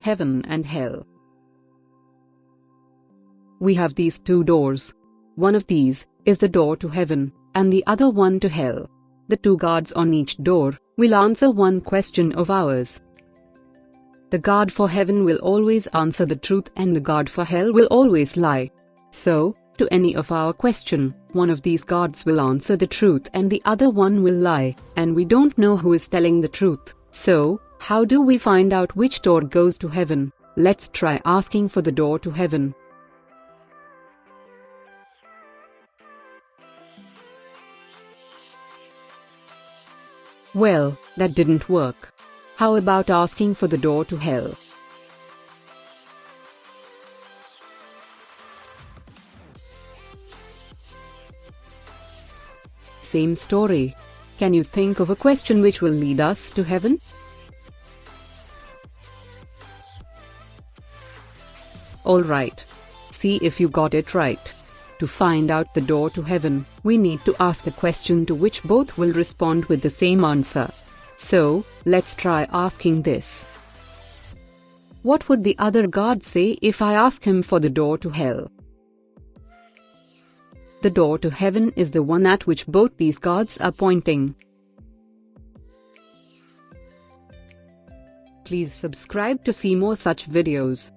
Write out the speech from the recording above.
heaven and hell. We have these two doors. One of these is the door to heaven, and the other one to hell. The two guards on each door will answer one question of ours. The guard for heaven will always answer the truth, and the guard for hell will always lie. So, to any of our question, one of these guards will answer the truth and the other one will lie, and we don't know who is telling the truth. So, how do we find out which door goes to heaven? Let's try asking for the door to heaven. Well, that didn't work. How about asking for the door to hell? Same story. Can you think of a question which will lead us to heaven? Alright. See if you got it right. To find out the door to heaven, we need to ask a question to which both will respond with the same answer. So, let's try asking this. What would the other guard say if I ask him for the door to hell? The door to heaven is the one at which both these guards are pointing. Please subscribe to see more such videos.